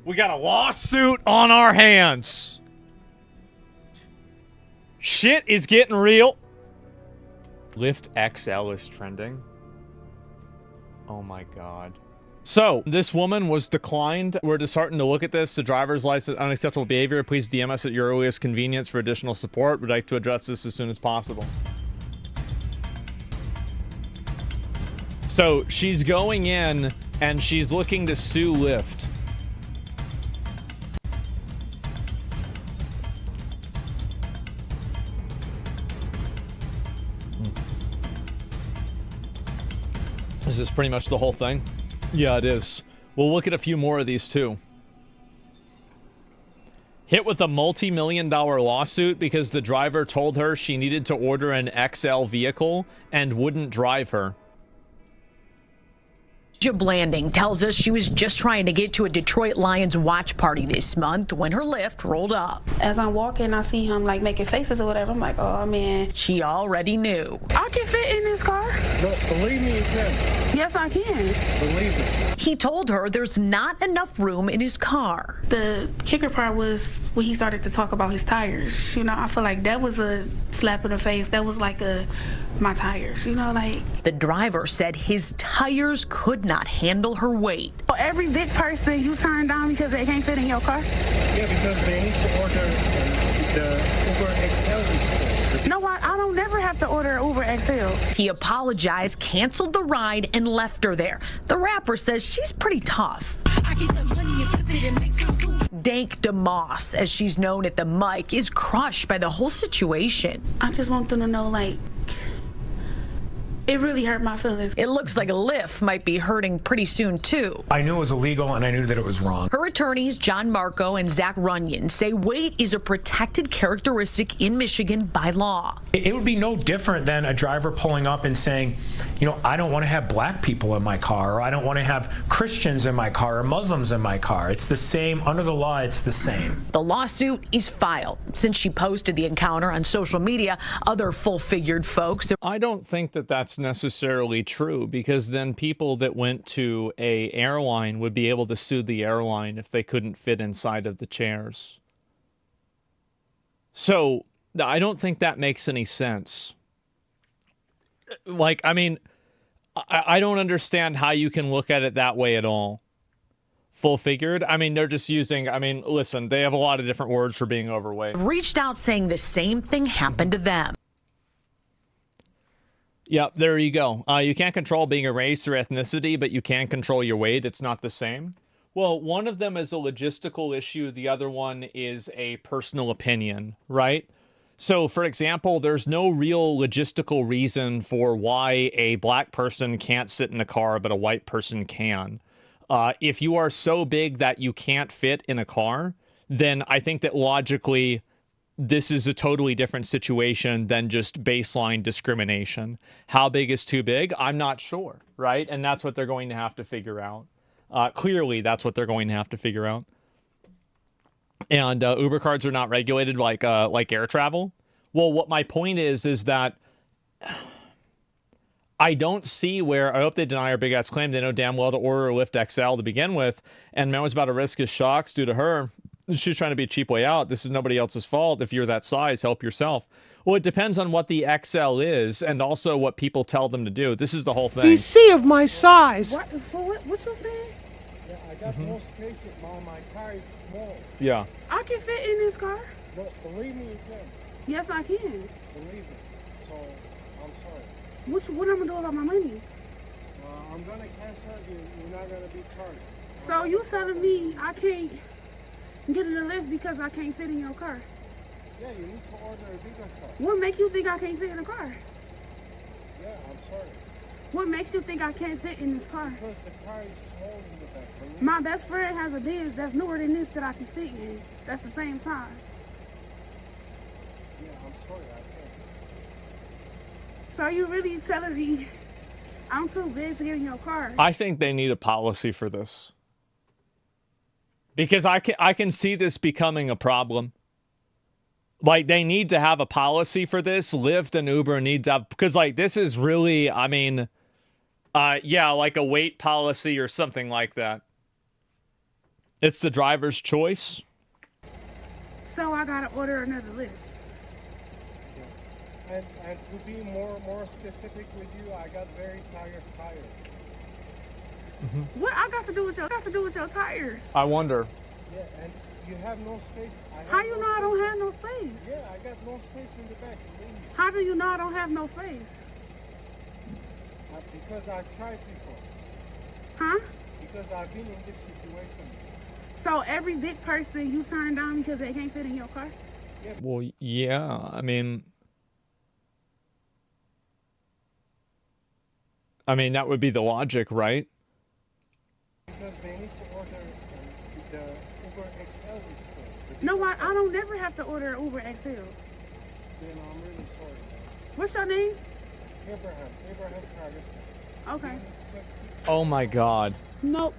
We got a lawsuit on our hands. Shit is getting real. Lyft XL is trending. Oh my god. So, this woman was declined. We're disheartened to look at this. The driver's license, unacceptable behavior. Please DM us at your earliest convenience for additional support. We'd like to address this as soon as possible. So, she's going in and she's looking to sue Lyft. Is this pretty much the whole thing? Yeah, it is. We'll look at a few more of these too. Hit with a multi-million-dollar lawsuit because the driver told her she needed to order an XL vehicle and wouldn't drive her. Blanding tells us she was just trying to get to a Detroit Lions watch party this month when her Lyft rolled up. As I'm walking, I see him like making faces or whatever. I'm like, oh man. She already knew. I can fit in this car. No, believe me, you can. Yes, I can. Believe it. He told her there's not enough room in his car. The kicker part was when he started to talk about his tires. You know, I feel like that was a slap in the face. That was like my tires, you know, like. The driver said his tires could not handle her weight. For every big person you turn down because they can't fit in your car? Yeah, because they need to order the Uber XL instead. No, I don't never have to order Uber XL. He apologized, canceled the ride, and left her there. The rapper says she's pretty tough. I get the money and flip it and make some food. Dank DeMoss, as she's known at the mic, is crushed by the whole situation. I just want them to know, like, it really hurt my feelings. It looks like Lyft might be hurting pretty soon, too. I knew it was illegal, and I knew that it was wrong. Her attorneys, John Marco and Zach Runyon, say weight is a protected characteristic in Michigan by law. It would be no different than a driver pulling up and saying, you know, I don't want to have black people in my car, or I don't want to have Christians in my car, or Muslims in my car. It's the same. Under the law, it's the same. The lawsuit is filed. Since she posted the encounter on social media, other full-figured folks... I don't think that that's necessarily true, because then people that went to a airline would be able to sue the airline if they couldn't fit inside of the chairs. So I don't think that makes any sense. Like, I mean, I don't understand how you can look at it that way at all. Full figured? I mean, they're just using, I mean, listen, they have a lot of different words for being overweight. Reached out saying the same thing happened to them. Yep, there you go. You can't control being a race or ethnicity, but you can control your weight. It's not the same. Well, one of them is a logistical issue. The other one is a personal opinion, right? So, for example, there's no real logistical reason for why a black person can't sit in a car, but a white person can. If you are so big that you can't fit in a car, then I think that logically this is a totally different situation than just baseline discrimination. How big is too big? I'm not sure, right? And that's what they're going to have to figure out. Clearly, that's what they're going to have to figure out. And Uber cards are not regulated like air travel. Well, what my point is that I don't see where, I hope they deny our big ass claim. They know damn well to order a Lyft XL to begin with. And man was about to risk his shocks due to her. She's trying to be a cheap way out. This is nobody else's fault. If you're that size, help yourself. Well, it depends on what the XL is and also what people tell them to do. This is the whole thing. You see of my size. What you saying? Yeah, I got no space. My car is small. Yeah. I can fit in this car. No, believe me, you can. Yes, I can. Believe me. So, I'm sorry. What I'm gonna do about my money? I'm gonna cancel you. You're not gonna be charged. So you telling me I can't get in the Lyft because I can't fit in your car? Yeah, you need to order a bigger car. What makes you think I can't fit in the car? Yeah, I'm sorry. What makes you think I can't fit in this car? Because the car is small in the back. My best friend has a Benz that's newer than this that I can fit in. That's the same size. Yeah, I'm sorry, I can't. So you really telling me I'm too big to get in your car? I think they need a policy for this. Because I can see this becoming a problem. Like, they need to have a policy for this. Lyft and Uber need to have, because, like, this is really, I mean, yeah, like a weight policy or something like that. It's the driver's choice. So I gotta order another Lyft. Yeah. And to be more specific with you, I got very tired tires. What I got to do with your tires? I wonder. Yeah, and you have no space. How you know I don't have no space? Yeah, I got no space in the back. Believe me. How do you know I don't have no space? Because I've tried before. Huh? Because I've been in this situation. So every big person you turn down because they can't fit in your car? Well, yeah. I mean, that would be the logic, right? Because they need to order the Uber XL is full. No, I don't never have to order Uber XL. Then I'm really sorry. What's your name? Abraham Travis. Okay. Oh my God. Nope.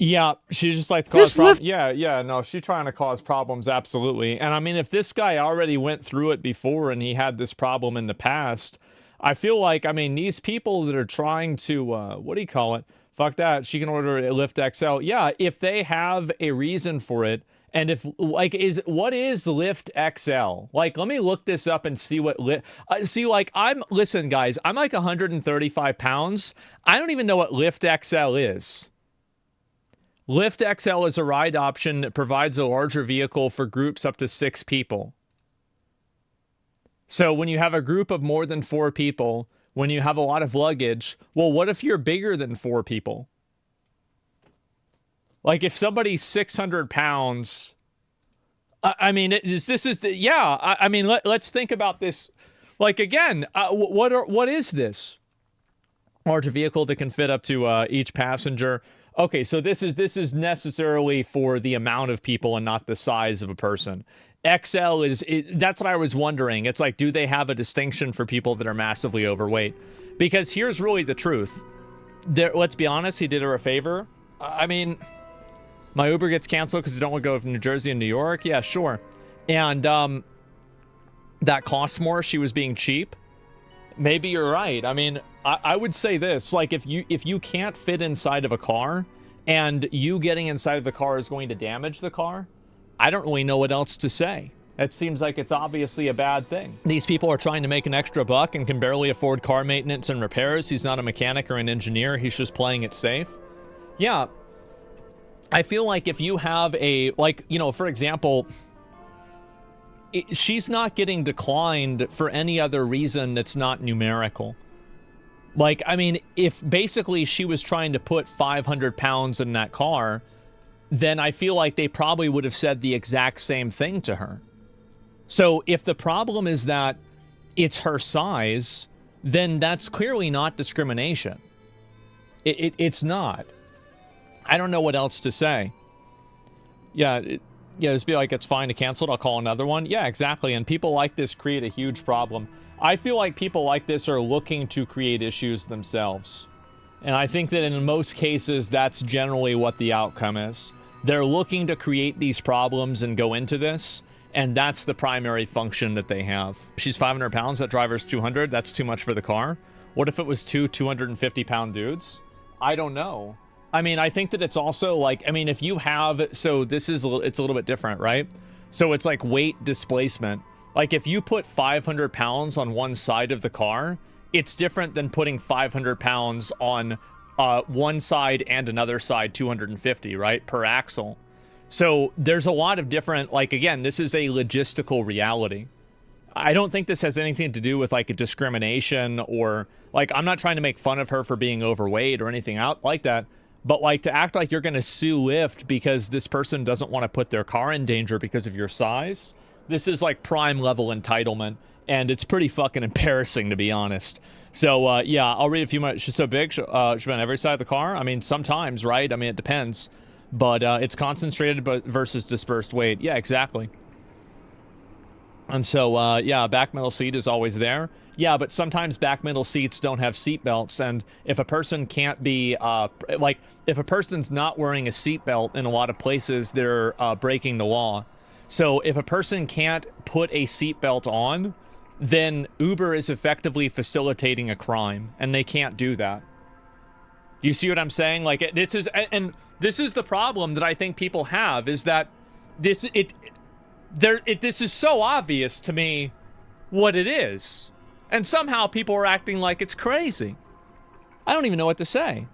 Yeah, she just like to cause problems. Yeah, no, she's trying to cause problems, absolutely. And I mean, if this guy already went through it before and he had this problem in the past, I feel like, these people that are trying to, what do you call it? Fuck that. She can order a Lyft XL. Yeah, if they have a reason for it, and if, what is Lyft XL? Like, let me look this up and see what listen, guys, I'm like 135 pounds. I don't even know what Lyft XL is. Lyft XL is a ride option that provides a larger vehicle for groups up to 6 people. So when you have a group of more than 4 people, when you have a lot of luggage, well, what if you're bigger than 4 people? Like if somebody's 600 pounds, let's think about this. Like again, what is this? Larger vehicle that can fit up to each passenger. Okay, so this is necessarily for the amount of people and not the size of a person. XL that's what I was wondering. It's like, do they have a distinction for people that are massively overweight? Because here's really the truth. Let's be honest, he did her a favor. My Uber gets canceled because I don't want to go from New Jersey and New York. Yeah, sure. And that costs more. She was being cheap. Maybe you're right. I would say this, like if you can't fit inside of a car and you getting inside of the car is going to damage the car, I don't really know what else to say. It seems like it's obviously a bad thing. These people are trying to make an extra buck and can barely afford car maintenance and repairs. He's not a mechanic or an engineer. He's just playing it safe. Yeah. I feel like if you have for example, she's not getting declined for any other reason that's not numerical. If basically she was trying to put 500 pounds in that car, then I feel like they probably would have said the exact same thing to her. So if the problem is that it's her size, then that's clearly not discrimination. It's not. I don't know what else to say. Yeah, just be like, it's fine to cancel it. I'll call another one. Yeah, exactly. And people like this create a huge problem. I feel like people like this are looking to create issues themselves. And I think that in most cases, that's generally what the outcome is. They're looking to create these problems and go into this, and that's the primary function that they have. She's 500 pounds, that driver's 200. That's too much for the car. What if it was 250-pound dudes? I don't know. I think that it's also like, if you have, so it's a little bit different, right? So it's like weight displacement. Like if you put 500 pounds on one side of the car, it's different than putting 500 pounds on one side and another side 250, right? Per axle. So there's a lot of different, again, this is a logistical reality. I don't think this has anything to do with a discrimination or I'm not trying to make fun of her for being overweight or anything out like that. But to act like you're going to sue Lyft because this person doesn't want to put their car in danger because of your size, this is prime level entitlement, and it's pretty fucking embarrassing, to be honest. So yeah, I'll read a few more. She's so big, she'll be on every side of the car. Sometimes, right? It depends, but it's concentrated versus dispersed weight. Yeah, exactly. And so yeah, back middle seat is always there. Yeah, but sometimes back middle seats don't have seat belts, and if a person can't be if a person's not wearing a seat belt in a lot of places, they're breaking the law. So if a person can't put a seat belt on, then Uber is effectively facilitating a crime, and they can't do that. Do you see what I'm saying? Like, this is, and this is the problem that I think people have, is that this is so obvious to me what it is, and somehow people are acting like it's crazy. I don't even know what to say.